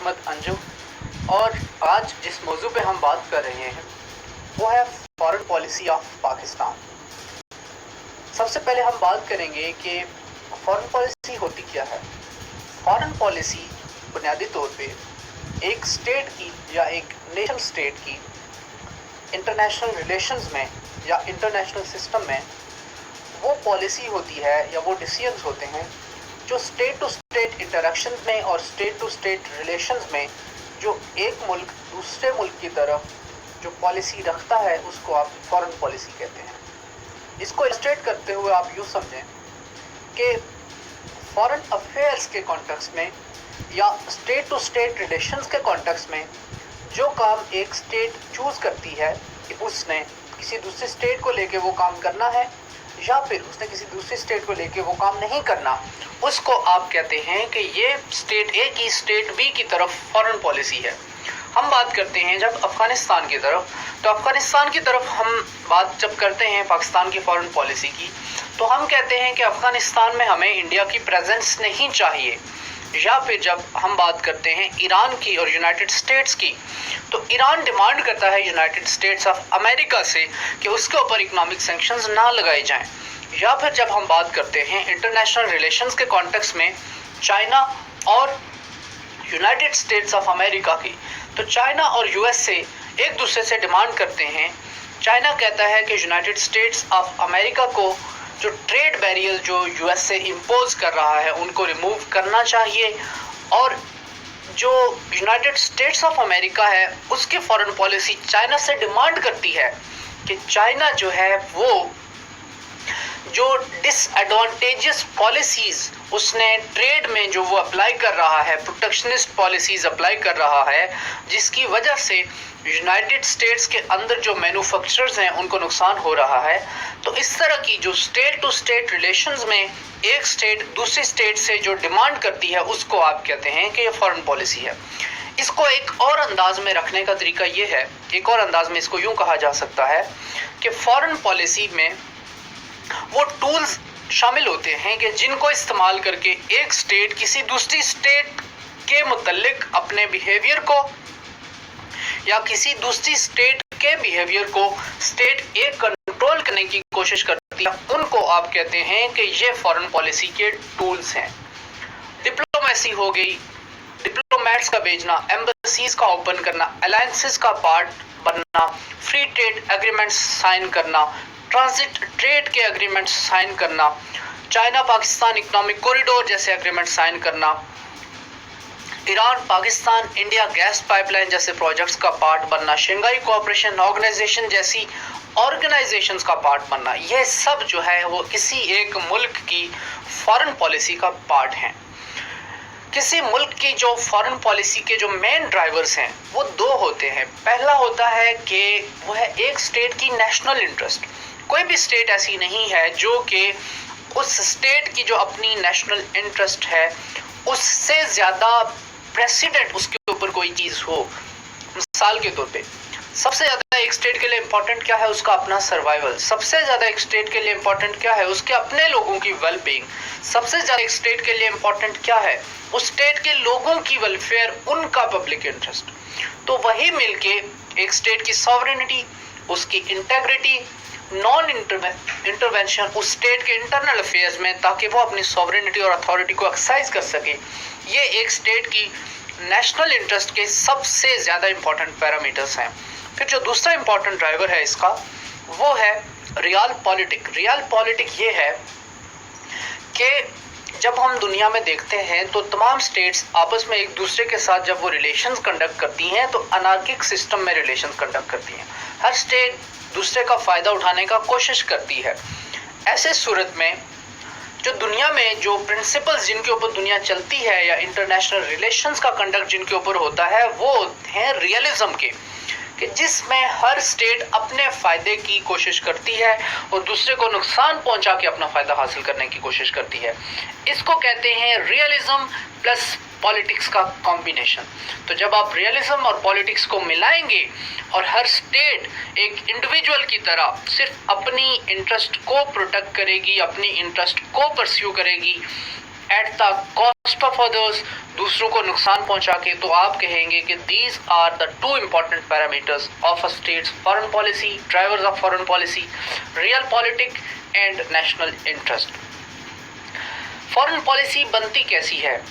अहमद अंजू और आज जिस मौजू पे हम बात कर रहे हैं वो है फॉरेन पॉलिसी ऑफ पाकिस्तान। सबसे पहले हम बात करेंगे कि फॉरेन पॉलिसी होती क्या है। फॉरेन पॉलिसी बुनियादी तौर पे एक स्टेट की या एक नेशन स्टेट की इंटरनेशनल रिलेशंस में या इंटरनेशनल सिस्टम में वो पॉलिसी होती है या वो डिसीजंस होते हैं जो स्टेट टू स्टेट इंटरेक्शन में और स्टेट टू स्टेट रिलेशंस में जो एक मुल्क दूसरे मुल्क की तरफ जो पॉलिसी रखता है उसको आप फॉरेन पॉलिसी कहते हैं। इसको इलस्ट्रेट करते हुए आप यूँ समझें कि फॉरेन अफेयर्स के कॉन्टेक्स्ट में या स्टेट टू स्टेट रिलेशंस के कॉन्टेक्स्ट में जो काम एक स्टेट चूज़ करती है कि उसने किसी दूसरी स्टेट को लेके वो काम करना है या फिर उसने किसी दूसरी स्टेट को लेके वो काम नहीं करना, उसको आप कहते हैं कि ये स्टेट ए की स्टेट बी की तरफ फॉरेन पॉलिसी है। हम बात करते हैं जब अफ़गानिस्तान की तरफ, तो अफ़गानिस्तान की तरफ हम बात जब करते हैं पाकिस्तान की फॉरेन पॉलिसी की, तो हम कहते हैं कि अफ़गानिस्तान में हमें इंडिया की प्रेजेंस नहीं चाहिए। या फिर जब हम बात करते हैं ईरान की और यूनाइटेड स्टेट्स की, तो ईरान डिमांड करता है यूनाइटेड स्टेट्स ऑफ अमेरिका से कि उसके ऊपर इकोनॉमिक सैंक्शंस ना लगाए जाएं। या फिर जब हम बात करते हैं इंटरनेशनल रिलेशंस के कॉन्टेक्स्ट में चाइना और यूनाइटेड स्टेट्स ऑफ अमेरिका की, तो चाइना और यूएस से एक दूसरे से डिमांड करते हैं। चाइना कहता है कि यूनाइटेड स्टेट्स ऑफ अमेरिका को जो ट्रेड बैरियर जो यूएस से इम्पोज कर रहा है उनको रिमूव करना चाहिए, और जो यूनाइटेड स्टेट्स ऑफ अमेरिका है उसकी फॉरेन पॉलिसी चाइना से डिमांड करती है कि चाइना जो है वो जो डिसएडवांटेजेस पॉलिसीज़ उसने ट्रेड में जो वो अप्लाई कर रहा है, प्रोटेक्शनिस्ट पॉलिसीज़ अप्लाई कर रहा है, जिसकी वजह से यूनाइटेड स्टेट्स के अंदर जो मैन्युफैक्चरर्स हैं उनको नुकसान हो रहा है। तो इस तरह की जो स्टेट टू स्टेट रिलेशंस में एक स्टेट दूसरी स्टेट से जो डिमांड करती है उसको आप कहते हैं कि ये फॉरेन पॉलिसी है। इसको एक और अंदाज में रखने का तरीका ये है, एक और अंदाज में इसको यूँ कहा जा सकता है कि फॉरेन पॉलिसी में वो टूल्स शामिल होते हैं कि जिनको इस्तेमाल करके एक स्टेट किसी दूसरी स्टेट के मुतल्लिक अपने बिहेवियर को या किसी दूसरी स्टेट के बिहेवियर को स्टेट ए कंट्रोल करने की कोशिश करती है, उनको आप कहते हैं कि ये फॉरेन पॉलिसी के टूल्स हैं। डिप्लोमेसी हो गई, डिप्लोमेट्स का भेजना, एम्बेसीज का ओपन करना, अलायंसेस का पार्ट बनना, फ्री ट्रेड एग्रीमेंट्स साइन करना, ट्रांजिट ट्रेड के एग्रीमेंट साइन करना, चाइना पाकिस्तान इकोनॉमिक कॉरिडोर जैसे एग्रीमेंट साइन करना, Iran Pakistan India gas pipeline जैसे प्रोजेक्ट्स का पार्ट बनना, शंघाई कोऑपरेशन ऑर्गेनाइजेशन जैसी ऑर्गेनाइजेशंस का पार्ट बनना, यह सब जो है वो किसी एक मुल्क की फॉरेन पॉलिसी का पार्ट हैं। किसी मुल्क की जो फॉरेन पॉलिसी के जो मेन ड्राइवर्स हैं वो दो होते हैं। पहला होता है कि वो है एक स्टेट की नेशनल इंटरेस्ट। कोई भी स्टेट ऐसी नहीं है जो कि उस स्टेट की जो अपनी नेशनल इंटरेस्ट है उससे ज़्यादा प्रेसिडेंट उसके ऊपर कोई चीज़ हो। मिसाल के तौर पे सबसे ज़्यादा एक स्टेट के लिए इम्पोर्टेंट क्या है, उसका अपना सर्वाइवल। सबसे ज़्यादा एक स्टेट के लिए इम्पोर्टेंट क्या है, उसके अपने लोगों की वेलबींग। सबसे ज़्यादा एक स्टेट के लिए इम्पोर्टेंट क्या है, उस स्टेट के लोगों की वेलफेयर, उनका पब्लिक इंटरेस्ट। तो वही मिलके एक स्टेट की सॉवरेनिटी, उसकी इंटेग्रिटी, नॉन इंटरवेंशन उस स्टेट के इंटरनल अफेयर्स में, ताकि वो अपनी सॉवरेनिटी और अथॉरिटी को एक्सरसाइज कर सके, ये एक स्टेट की नेशनल इंटरेस्ट के सबसे ज़्यादा इंपॉर्टेंट पैरामीटर्स हैं। फिर जो दूसरा इंपॉर्टेंट ड्राइवर है इसका वो है रियल पॉलिटिक। रियल पॉलिटिक ये है कि जब हम दुनिया में देखते हैं तो तमाम स्टेट्स आपस में एक दूसरे के साथ जब वो रिलेशंस कंडक्ट करती हैं तो अनार्किक सिस्टम में रिलेशंस कंडक्ट करती हैं। हर स्टेट दूसरे का फ़ायदा उठाने का कोशिश करती है। ऐसे सूरत में जो दुनिया में जो प्रिंसिपल्स जिनके ऊपर दुनिया चलती है या इंटरनेशनल रिलेशंस का कंडक्ट जिनके ऊपर होता है वो हैं रियलिज्म के, कि जिसमें हर स्टेट अपने फ़ायदे की कोशिश करती है और दूसरे को नुकसान पहुंचा के अपना फ़ायदा हासिल करने की कोशिश करती है। इसको कहते हैं रियलिज्म प्लस पॉलिटिक्स का कॉम्बिनेशन। तो जब आप रियलिज्म और पॉलिटिक्स को मिलाएंगे और हर स्टेट एक इंडिविजुअल की तरह सिर्फ अपनी इंटरेस्ट को प्रोटेक्ट करेगी, अपनी इंटरेस्ट को परस्यू करेगी, at the cost of others, दूसरों को नुकसान पहुंचा के, तो आप कहेंगे कि these are the two important parameters of a state's foreign policy, drivers of foreign policy, realpolitik and national interest. Foreign policy बनती कैसी है?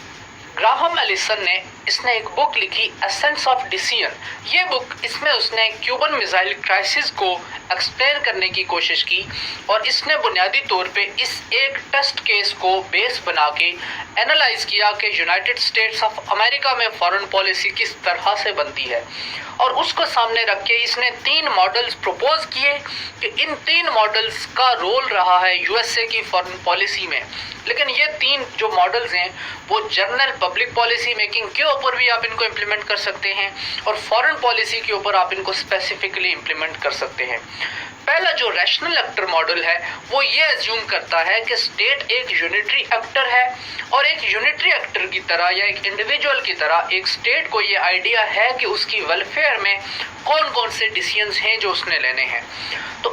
ग्राहम एलिसन ने इसने एक बुक लिखी एसेंस ऑफ डिसीजन। ये बुक, इसमें उसने क्यूबन मिसाइल क्राइसिस को एक्सप्लेन करने की कोशिश की और इसने बुनियादी तौर पे इस एक टेस्ट केस को बेस बना के एनालाइज किया कि यूनाइटेड स्टेट्स ऑफ अमेरिका में फॉरेन पॉलिसी किस तरह से बनती है, और उसको सामने रख के इसने 3 मॉडल्स प्रपोज किए कि इन 3 मॉडल्स का रोल रहा है यूएसए की फॉरेन पॉलिसी में। लेकिन ये 3 जो मॉडल्स हैं वो जनरल पब्लिक पॉलिसी मेकिंग के ऊपर भी आप इनको इम्प्लीमेंट कर सकते हैं और फॉरेन पॉलिसी के ऊपर आप इनको स्पेसिफिकली इम्प्लीमेंट कर सकते हैं। पहला जो रैशनल एक्टर मॉडल है वो ये एज्यूम करता है कि स्टेट एक यूनिटरी एक्टर है और एक यूनिटरी एक्टर की तरह या एक इंडिविजुअल की तरह एक स्टेट को ये आइडिया है कि उसकी वेलफेयर में कौन कौन से डिसीजंस हैं जो उसने लेने हैं। तो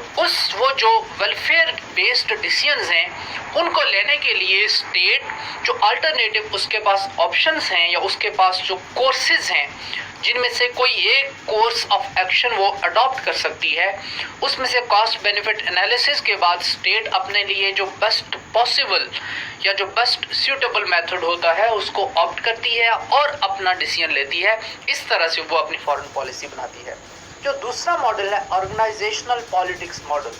वो जो वेलफेयर बेस्ड डिसीजंस हैं उनको लेने के लिए स्टेट जो अल्टरनेटिव उसके पास ऑप्शंस हैं या उसके पास जो कोर्सेज हैं जिनमें से कोई एक कोर्स ऑफ एक्शन वो अडॉप्ट कर सकती है, उसमें से कॉस्ट बेनिफिट एनालिसिस के बाद स्टेट अपने लिए जो बेस्ट पॉसिबल या जो बेस्ट सूटेबल मेथड होता है उसको ऑप्ट करती है और अपना डिसीजन लेती है। इस तरह से वो अपनी फॉरेन पॉलिसी बनाती है। जो दूसरा मॉडल है ऑर्गेनाइजेशनल पॉलिटिक्स मॉडल,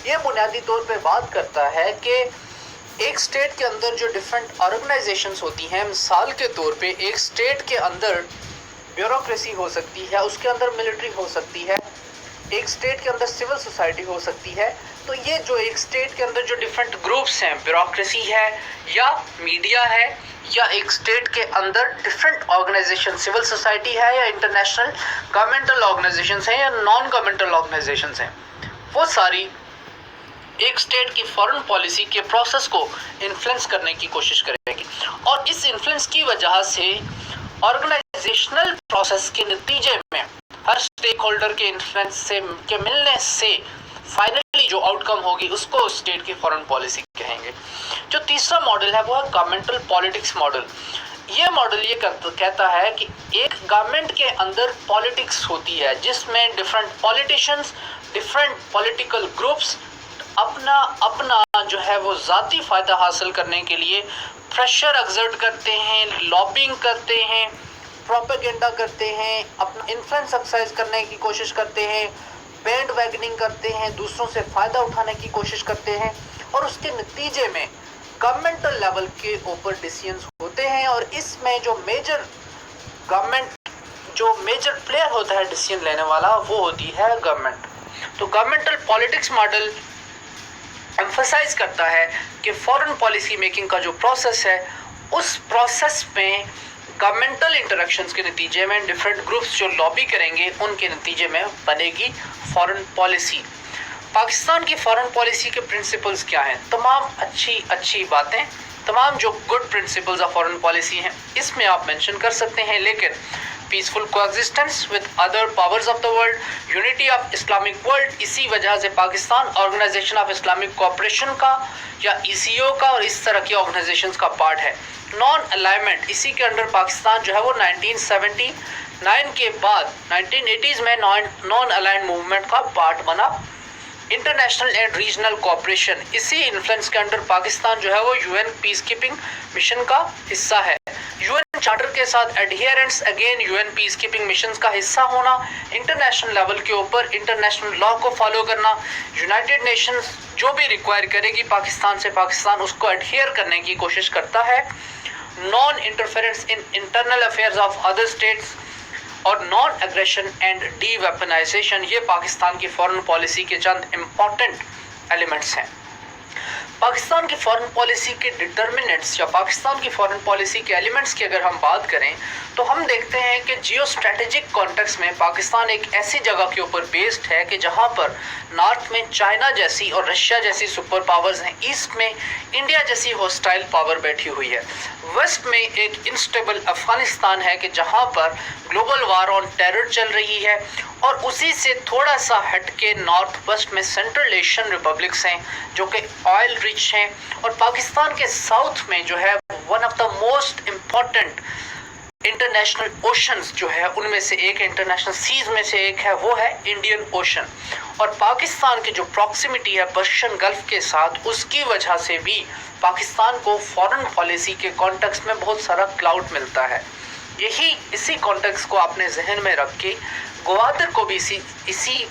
ये बुनियादी तौर पे बात करता है कि एक स्टेट के अंदर जो डिफरेंट ऑर्गेनाइजेशंस होती हैं, मिसाल के तौर पे एक स्टेट के अंदर ब्यूरोक्रेसी हो सकती है, उसके अंदर मिलिट्री हो सकती है, एक स्टेट के अंदर सिविल सोसाइटी हो सकती है। तो ये जो एक स्टेट के अंदर जो डिफरेंट ग्रुप्स हैं, ब्यूरोक्रेसी है या मीडिया है या एक स्टेट के अंदर डिफरेंट ऑर्गेनाइजेशन, सिविल सोसाइटी है या इंटरनेशनल गवर्नमेंटल ऑर्गेनाइजेशंस हैं या नॉन गवर्नमेंटल ऑर्गेनाइजेशंस हैं, वो सारी एक स्टेट की फॉरेन पॉलिसी के प्रोसेस को इन्फ्लुएंस करने की कोशिश करेगी और इस इन्फ्लुएंस की वजह से ऑर्गेनाइजेशनल प्रोसेस के नतीजे में हर स्टेक होल्डर के इन्फ्लुएंस से के मिलने से फाइनली जो आउटकम होगी उसको स्टेट की फॉरेन पॉलिसी कहेंगे। जो तीसरा मॉडल है वो है गवर्नमेंटल पॉलिटिक्स मॉडल। ये मॉडल ये कहता है कि एक गवर्नमेंट के अंदर पॉलिटिक्स होती है जिसमें different politicians, different political groups अपना जो है वो ज़ाती फ़ायदा हासिल करने के लिए प्रेशर एक्सर्ट करते हैं, लॉबिंग करते हैं, प्रोपेगेंडा करते हैं, अपना इन्फ्लुएंस एक्सरसाइज करने की कोशिश करते हैं, बैंड वैगनिंग करते हैं, दूसरों से फ़ायदा उठाने की कोशिश करते हैं और उसके नतीजे में गवर्नमेंटल लेवल के ऊपर डिसीजंस होते हैं और इसमें जो मेजर प्लेयर होता है डिसीजन लेने वाला वो होती है गवर्नमेंट। तो गवर्नमेंटल पॉलिटिक्स मॉडल एम्फसाइज करता है कि फॉरेन पॉलिसी मेकिंग का जो प्रोसेस है उस प्रोसेस में गवर्नमेंटल इंटरेक्शंस के नतीजे में डिफरेंट ग्रुप्स जो लॉबी करेंगे उनके नतीजे में बनेगी फॉरेन पॉलिसी। पाकिस्तान की फॉरेन पॉलिसी के प्रिंसिपल्स क्या हैं? तमाम अच्छी बातें, तमाम जो good principles of foreign policy हैं इसमें आप मेंशन कर सकते हैं, लेकिन peaceful coexistence with other powers of the world, unity of Islamic world, इसी वजह से Pakistan organisation of Islamic cooperation का या ईसीओ का और इस तरह की ऑर्गेनाइजेशंस का पार्ट है। नॉन अलाइनमेंट, इसी के अंडर पाकिस्तान जो है वो 1979 के बाद 1980s में नॉन अलाइंड मूवमेंट का पार्ट बना। इंटरनेशनल एंड रीजनल कोऑपरेशन, इसी इन्फ्लुएंस के अंडर पाकिस्तान जो है वो यूएन पीस कीपिंग मिशन का हिस्सा है। यूएन चार्टर के साथ adherence, again UN peace keeping missions का हिस्सा होना, इंटरनेशनल लेवल के ऊपर इंटरनेशनल लॉ को फॉलो करना, यूनाइटेड नेशंस जो भी रिक्वायर करेगी पाकिस्तान से, पाकिस्तान उसको एडहियर करने की कोशिश करता है। Non interference in internal affairs of other states और non aggression and de weaponization, ये पाकिस्तान की फॉरेन पॉलिसी के चंद इम्पॉर्टेंट एलिमेंट्स हैं। पाकिस्तान की फॉरेन पॉलिसी के डिटर्मिनेंट्स या पाकिस्तान की फॉरेन पॉलिसी के एलिमेंट्स की अगर हम बात करें तो हम देखते हैं कि जियो स्ट्रेटेजिक कॉन्टेक्स्ट में पाकिस्तान एक ऐसी जगह के ऊपर बेस्ड है कि जहां पर नॉर्थ में चाइना जैसी और रशिया जैसी सुपर पावर्स हैं, ईस्ट में इंडिया जैसी हॉस्टाइल पावर बैठी हुई है, वेस्ट में एक इनस्टेबल अफगानिस्तान है कि जहां पर ग्लोबल वार ऑन टेरर चल रही है और उसी से थोड़ा सा हटके नॉर्थ वेस्ट में सेंट्रल एशियन रिपब्लिक्स हैं जो कि ऑयल रिच हैं, और पाकिस्तान के साउथ में जो है one of the most important international oceans जो है उनमें से एक, इंटरनेशनल सीज में से एक है, वो है इंडियन ओशन। और पाकिस्तान की जो प्रॉक्सिमिटी है पर्शियन गल्फ के साथ, उसकी वजह से भी पाकिस्तान को फॉरेन पॉलिसी के कॉन्टेक्स्ट में बहुत सारा क्लाउड मिलता है। इसी कॉन्टेक्स्ट को आपने जहन में रख के ग्वादर को भी इसी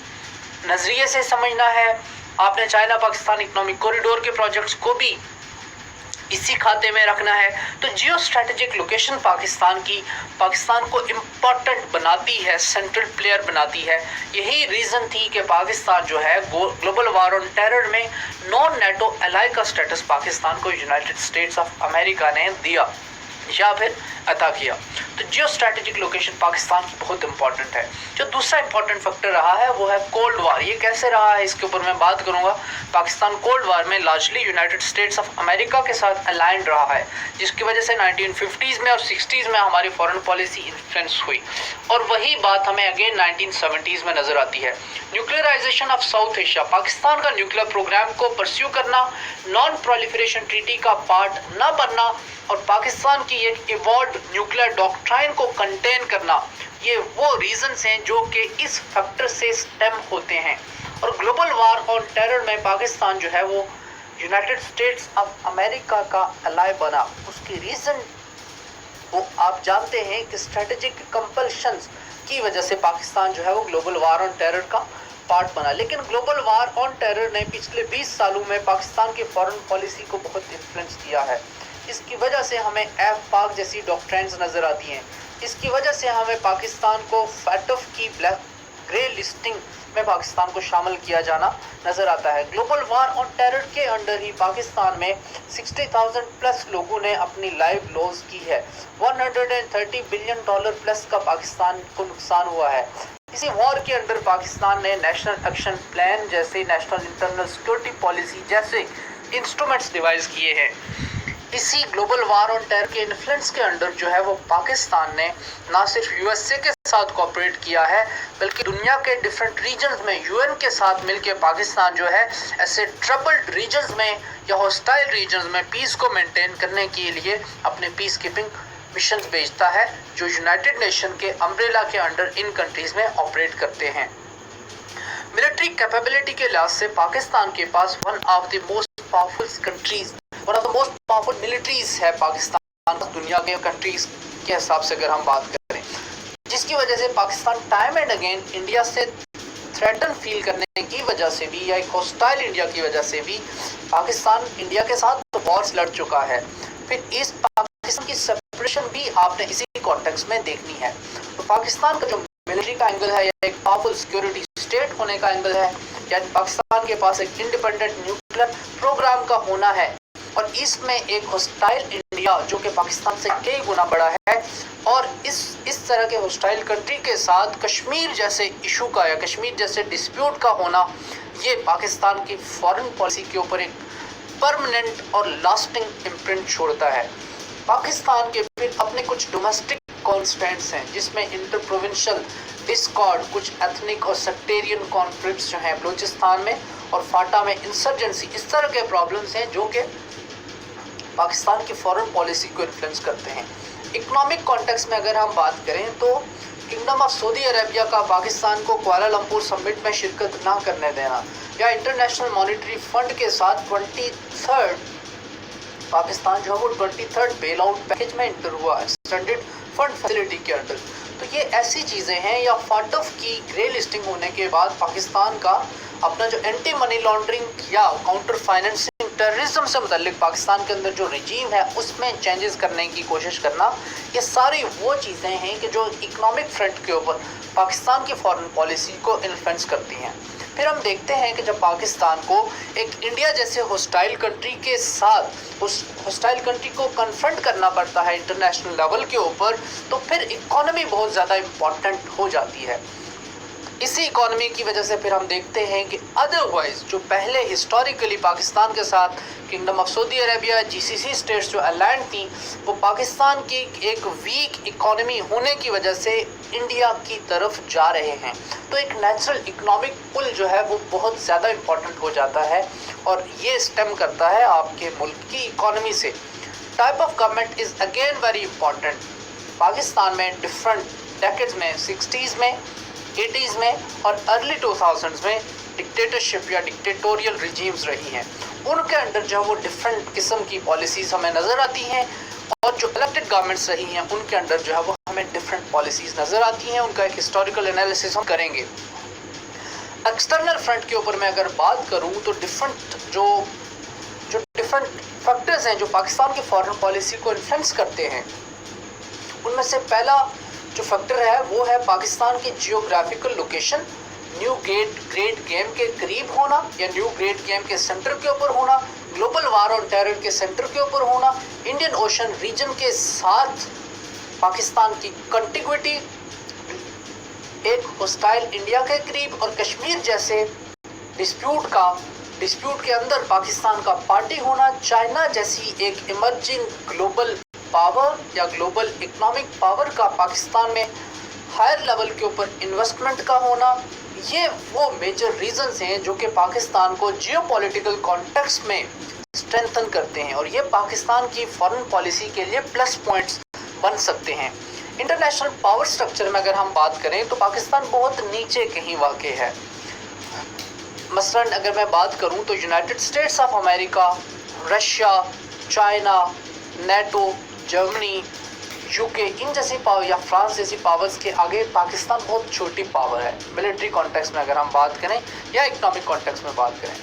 नजरिए से समझना है। आपने चाइना पाकिस्तान इकोनॉमिक कॉरिडोर के प्रोजेक्ट्स को भी इसी खाते में रखना है। तो जियो स्ट्रेटेजिक लोकेशन पाकिस्तान को इम्पोर्टेंट बनाती है, सेंट्रल प्लेयर बनाती है। यही रीज़न थी कि पाकिस्तान जो है ग्लोबल वार ऑन टेरर में नॉन नेटो एलाई का स्टेटस पाकिस्तान को यूनाइटेड स्टेट्स ऑफ अमेरिका ने दिया या फिर अता किया। तो जियो स्ट्रेटेजिक लोकेशन पाकिस्तान की बहुत इंपॉर्टेंट है। जो दूसरा इंपॉर्टेंट फैक्टर रहा है वो है कोल्ड वार। ये कैसे रहा है इसके ऊपर मैं बात करूंगा। पाकिस्तान कोल्ड वार में largely United States of America के साथ अलाइंड रहा है, जिसकी वजह से 1950s में और 60s में हमारी फॉरेन पॉलिसी इन्फ्लुएंस हुई, और वही बात हमें अगेन 1970s में नजर आती है। Nuclearization of south Asia, Pakistan का न्यूक्लियर प्रोग्राम को परस्यू करना, नॉन प्रोलिफरेशन ट्रीटी का पार्ट न बनना और पाकिस्तान की एक इवॉल्व्ड न्यूक्लियर डॉक्ट्राइन को कंटेन करना, ये वो रीजंस हैं जो कि इस फैक्टर से स्टेम होते हैं। और ग्लोबल वार ऑन टेरर में पाकिस्तान जो है वो यूनाइटेड स्टेट्स ऑफ अमेरिका का अलाय बना। उसकी रीजन वो आप जानते हैं कि स्ट्रेटेजिक कंपल्शंस की वजह से पाकिस्तान जो है वो ग्लोबल वार ऑन टेरर का पार्ट बना। लेकिन ग्लोबल वार ऑन टेरर ने पिछले 20 सालों में पाकिस्तान की फॉरेन पॉलिसी को बहुत इन्फ्लुएंस किया है। इसकी वजह से हमें एफ पाक जैसी डॉक्ट्राइन्स नज़र आती हैं। इसकी वजह से हमें पाकिस्तान को फैटफ की ब्लैक ग्रे लिस्टिंग में पाकिस्तान को शामिल किया जाना नज़र आता है। ग्लोबल वार ऑन टेरर के अंडर ही पाकिस्तान में 60,000 प्लस लोगों ने अपनी लाइफ लॉस की है। $130 बिलियन प्लस का पाकिस्तान को नुकसान हुआ है। इसी वॉर के अंडर पाकिस्तान ने नेशनल एक्शन प्लान जैसे नेशनल इंटरनल सिक्योरिटी पॉलिसी जैसे इंस्ट्रूमेंट्स डिवाइस किए हैं। इसी ग्लोबल वार ऑन टेरर के इन्फ्लुएंस के अंडर जो है वो पाकिस्तान ने ना सिर्फ यूएसए के साथ कोऑपरेट किया है, बल्कि दुनिया के डिफरेंट रीजन्स में यूएन के साथ मिलकर पाकिस्तान जो है ऐसे ट्रबल्ड रीजन्स में या हॉस्टाइल रीजन्स में पीस को मेंटेन करने के लिए अपने पीस कीपिंग मिशन भेजता है, जो यूनाइटेड नेशन के अम्ब्रेला के अंडर इन कंट्रीज में ऑपरेट करते हैं। मिलिट्री कैपेबिलिटी के लिहाज से पाकिस्तान के पास one of the most powerful militaries है पाकिस्तान दुनिया के कंट्रीज के हिसाब से अगर हम बात करें, जिसकी वजह से Pakistan time and again India से थ्रेटन फील करने की वजह से भी या एक हॉस्टाइल इंडिया की वजह से भी पाकिस्तान इंडिया के साथ तो वॉर्स लड़ चुका है। फिर ईस्ट पाकिस्तान की सेपरेशन भी आपने इसी कॉन्टेक्स्ट में देखनी है। तो पाकिस्तान का जो मिलिट्री का एंगल है या एक पावरफुल सिक्योरिटी स्टेट होने का एंगल है, या पाकिस्तान के पास एक इंडिपेंडेंट न्यूक्लियर प्रोग्राम का होना है, और इसमें एक हॉस्टाइल इंडिया जो कि पाकिस्तान से कई गुना बड़ा है, और इस तरह के हॉस्टाइल कंट्री के साथ कश्मीर जैसे इशू का या कश्मीर जैसे डिस्प्यूट का होना, ये पाकिस्तान की फॉरेन पॉलिसी के ऊपर एक परमानेंट और लास्टिंग इम्प्रिंट छोड़ता है। पाकिस्तान के फिर अपने कुछ डोमेस्टिक कॉन्स्टेंट्स हैं, जिसमें इंटर प्रोविंशियल डिस्कॉर्ड, कुछ एथनिक और सेक्टेरियन कॉन्फ्लिक्ट्स जो हैं बलूचिस्तान में और फाटा में इंसर्जेंसी, इस तरह के प्रॉब्लम्स हैं जो कि पाकिस्तान की फॉरेन पॉलिसी को इन्फ्लुएंस करते हैं। इकोनॉमिक कॉन्टेक्स्ट में अगर हम बात करें तो किंगडम ऑफ सऊदी अरेबिया का पाकिस्तान को कुआलालंपुर समिट में शिरकत ना करने देना, या इंटरनेशनल मॉनेटरी फंड के साथ 23rd पाकिस्तान जो है वो 23rd बेल आउट पैकेज में इंटर हुआ एक्सटेंडेड फंड फैसिलिटी के अंडर। तो ये ऐसी चीज़ें हैं, या फाटफ की ग्रे लिस्टिंग होने के बाद पाकिस्तान का अपना जो एंटी मनी लॉन्ड्रिंग या काउंटर फाइनेंसिंग टेररिज्म से मुतल्लिक पाकिस्तान के अंदर जो रिजीम है उसमें चेंजेस करने की कोशिश करना, ये सारी वो चीज़ें हैं कि जो इकोनॉमिक फ्रंट के ऊपर पाकिस्तान की फॉरेन पॉलिसी को इन्फ्लुएंस करती हैं। फिर हम देखते हैं कि जब पाकिस्तान को एक इंडिया जैसे हॉस्टाइल कंट्री के साथ उस हॉस्टाइल कंट्री को कन्फ्रंट करना पड़ता है इंटरनेशनल लेवल के ऊपर, तो फिर इकोनॉमी बहुत ज़्यादा इम्पॉर्टेंट हो जाती है। इसी इकोनॉमी की वजह से फिर हम देखते हैं कि अदरवाइज जो पहले हिस्टोरिकली पाकिस्तान के साथ kingdom of Saudi Arabia, GCC states जो अलाइंड थी, वो पाकिस्तान की एक वीक इकोनॉमी होने की वजह से इंडिया की तरफ जा रहे हैं। तो एक नेचुरल इकोनॉमिक पुल जो है वो बहुत ज़्यादा इम्पॉर्टेंट हो जाता है और ये स्टेम करता है आपके मुल्क की इकोनॉमी से। Type of government is again very important. Pakistan में डिफरेंट डेकेड्स में 60s में, 80s में और अर्ली 2000s में डिक्टेटरशिप या डिक्टेटोरियल रिजीम्स रही हैं। उनके अंडर जो है वो डिफरेंट किस्म की पॉलिसीज़ हमें नज़र आती हैं और जो इलेक्टेड गवर्नमेंट्स रही हैं उनके अंडर जो है वो हमें डिफरेंट पॉलिसीज़ नज़र आती हैं। उनका एक हिस्टोरिकल एनालिसिस हम करेंगे। एक्सटर्नल फ्रंट के ऊपर मैं अगर बात करूं तो डिफरेंट जो डिफरेंट फैक्टर्स हैं जो पाकिस्तान की फॉरेन पॉलिसी को इन्फ्लुएंस करते हैं, उनमें से पहला जो फैक्टर है वो है पाकिस्तान की geographical location. New great game के करीब होना या न्यू ग्रेट गेम के सेंटर के ऊपर होना, ग्लोबल वार ऑन टेरर के सेंटर के ऊपर होना, इंडियन ओशन रीजन के साथ पाकिस्तान की कंटिग्विटी, एक होस्टाइल इंडिया के करीब और कश्मीर जैसे डिस्प्यूट के अंदर पाकिस्तान का पार्टी होना, चाइना जैसी एक इमर्जिंग ग्लोबल पावर या ग्लोबल इकोनॉमिक पावर का पाकिस्तान में हायर लेवल के ऊपर इन्वेस्टमेंट का होना, ये वो मेजर रीजंस हैं जो कि पाकिस्तान को जियोपॉलिटिकल कॉन्टेक्स्ट में स्ट्रेंथन करते हैं और ये पाकिस्तान की फॉरेन पॉलिसी के लिए प्लस पॉइंट्स बन सकते हैं। इंटरनेशनल पावर स्ट्रक्चर में अगर हम बात करें तो पाकिस्तान बहुत नीचे कहीं वाक़ है। मसलन अगर मैं बात करूं तो United States of America, Russia, China, NATO, Germany, UK, इन जैसी पावर या फ्रांस जैसी पावर्स के आगे पाकिस्तान बहुत छोटी पावर है मिलिट्री कॉन्टेक्स्ट में अगर हम बात करें या इकोनॉमिक कॉन्टेक्स्ट में बात करें।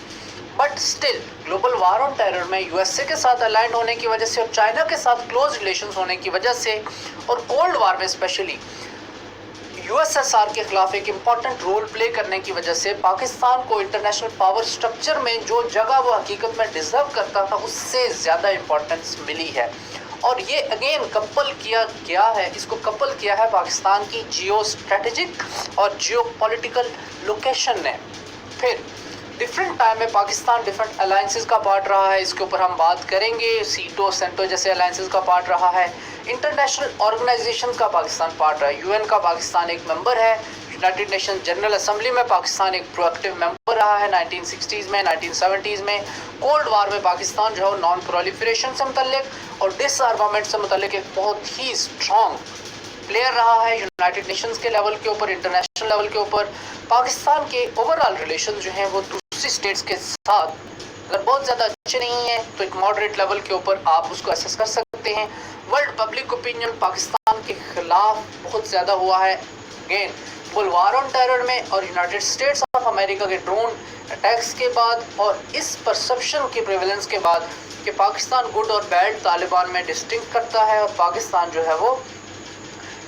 But still global war on terror में यूएसए के साथ अलाइंड होने की वजह से और चाइना के साथ क्लोज रिलेशंस होने की वजह से और कोल्ड वार में स्पेशली यूएसएसआर के खिलाफ एक इम्पॉर्टेंट रोल प्ले करने की वजह से पाकिस्तान को इंटरनेशनल पावर स्ट्रक्चर में जो जगह वो हकीकत में डिजर्व करता था उससे ज़्यादा इम्पोर्टेंस मिली है। और ये अगेन कपल किया गया है, इसको कपल किया है पाकिस्तान की जियो स्ट्रेटेजिक और जियो पॉलिटिकल लोकेशन ने। फिर डिफरेंट टाइम में पाकिस्तान डिफरेंट अलायंसेस का पार्ट रहा है, इसके ऊपर हम बात करेंगे। सीटो सेंटो जैसे अलायंसेस का पार्ट रहा है, इंटरनेशनल ऑर्गेनाइजेशन का पाकिस्तान पार्ट रहा है, यूएन का पाकिस्तान एक मेंबर है, यूनाइटेड नेशन जनरल असेंबली में पाकिस्तान एक प्रोएक्टिव मेंबर रहा है 1960s में, 1970s में। कोल्ड वार में पाकिस्तान जो है नॉन प्रोलिफरेशन से मुतल्लिक और डिसआर्मामेंट से मुतल्लिक एक बहुत ही स्ट्रॉन्ग प्लेयर रहा है यूनाइटेड नेशंस के लेवल के ऊपर, इंटरनेशनल लेवल के ऊपर। पाकिस्तान के ओवरऑल रिलेशन जो हैं वो दूसरी स्टेट्स के साथ अगर बहुत ज़्यादा अच्छे नहीं हैं तो एक मॉडरेट लेवल के ऊपर आप उसको असेस कर सकते हैं। वर्ल्ड पब्लिक ओपिनियन पाकिस्तान के खिलाफ बहुत ज़्यादा हुआ है अगेन वार ऑन टेरर में और यूनाइटेड स्टेट्स ऑफ अमेरिका के ड्रोन अटैक्स के बाद और इस परसेप्शन की प्रेवलेंस के बाद कि पाकिस्तान गुड और बैड तालिबान में डिस्टिंक्ट करता है और पाकिस्तान जो है वो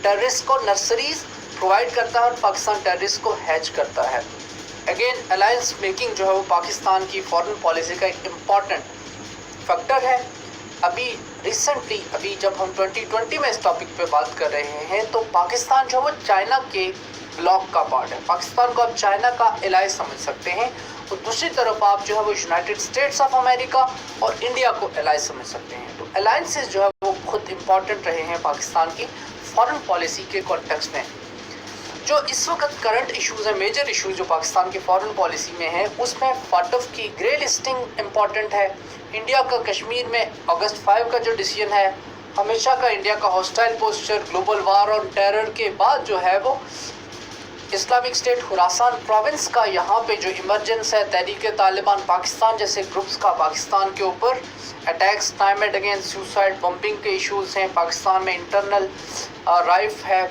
टेररिस्ट को नर्सरीज प्रोवाइड करता है और पाकिस्तान टेररिस्ट को हैच करता है। अगेन अलायंस मेकिंग जो है वो पाकिस्तान की फॉरेन पॉलिसी का एक इम्पॉर्टेंट फैक्टर है। अभी जब हम 2020 में इस टॉपिक पे बात कर रहे हैं तो पाकिस्तान जो है वो चाइना के ब्लॉक का पार्ट है। पाकिस्तान को आप चाइना का एलाय समझ सकते हैं और दूसरी तरफ आप जो है वो यूनाइटेड स्टेट्स ऑफ अमेरिका और इंडिया को एलाय समझ सकते हैं। तो अलायंसेस जो है वो बहुत इंपॉर्टेंट रहे हैं पाकिस्तान की फॉरेन पॉलिसी के कॉन्टेक्स्ट में। जो इस वक्त करंट इश्यूज़ हैं, मेजर इश्यूज जो पाकिस्तान की फॉरेन पॉलिसी में है, उसमें फाटफ की ग्रे लिस्टिंग इम्पॉर्टेंट है। इंडिया का कश्मीर में अगस्त 5 का जो डिसीजन है, हमेशा का इंडिया का hostile posture, global war on terror के बाद जो है वो इस्लामिक स्टेट खुरासान प्रोविंस का यहाँ पे जो इमरजेंस है, तहरीक तालिबान पाकिस्तान जैसे ग्रुप्स का पाकिस्तान के ऊपर attacks, time and again suicide bumping के इश्यूज़ हैं पाकिस्तान में, इंटरनल राइफ है।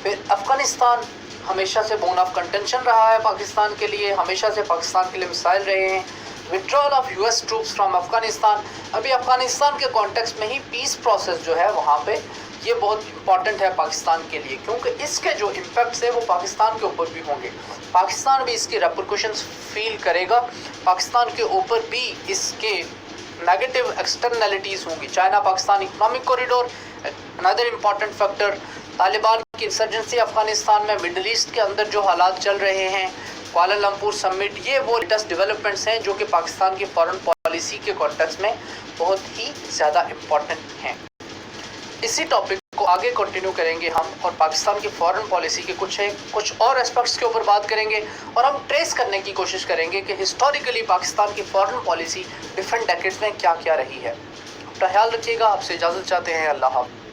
फिर अफ़गानिस्तान हमेशा से बोन ऑफ कंटेंशन रहा है पाकिस्तान के लिए, हमेशा से पाकिस्तान के लिए मिसाइल रहे हैं। Withdrawal of US troops from Afghanistan, अभी अफ़गानिस्तान के कॉन्टेक्स्ट में ही पीस प्रोसेस जो है वहाँ पे ये बहुत इंपॉर्टेंट है पाकिस्तान के लिए, क्योंकि इसके जो इम्पैक्ट्स है वो पाकिस्तान के ऊपर भी होंगे। पाकिस्तान भी इसके रेपरकशंस फील करेगा, पाकिस्तान के ऊपर भी इसके नेगेटिव एक्सटर्नलिटीज़ होंगी। China Pakistan economic corridor another important factor, Taliban की इंसर्जेंसी अफगानिस्तान में, मिडल ईस्ट के अंदर जो हालात चल रहे हैं, कुआलालंपुर समिट, ये वो लेटेस्ट डेवलपमेंट्स हैं जो कि पाकिस्तान की फॉरेन पॉलिसी के कॉन्टेक्स्ट में बहुत ही ज़्यादा इम्पोर्टेंट हैं। इसी टॉपिक को आगे कंटिन्यू करेंगे हम और पाकिस्तान की फॉरेन पॉलिसी के कुछ और एस्पेक्ट्स के ऊपर बात करेंगे और हम ट्रेस करने की कोशिश करेंगे कि हिस्टोरिकली पाकिस्तान की फॉरेन पॉलिसी डिफरेंट डेकेड्स में क्या क्या रही है। अपना ख्याल रखिएगा, आपसे इजाज़त चाहते हैं। अल्लाह हाफ़िज़।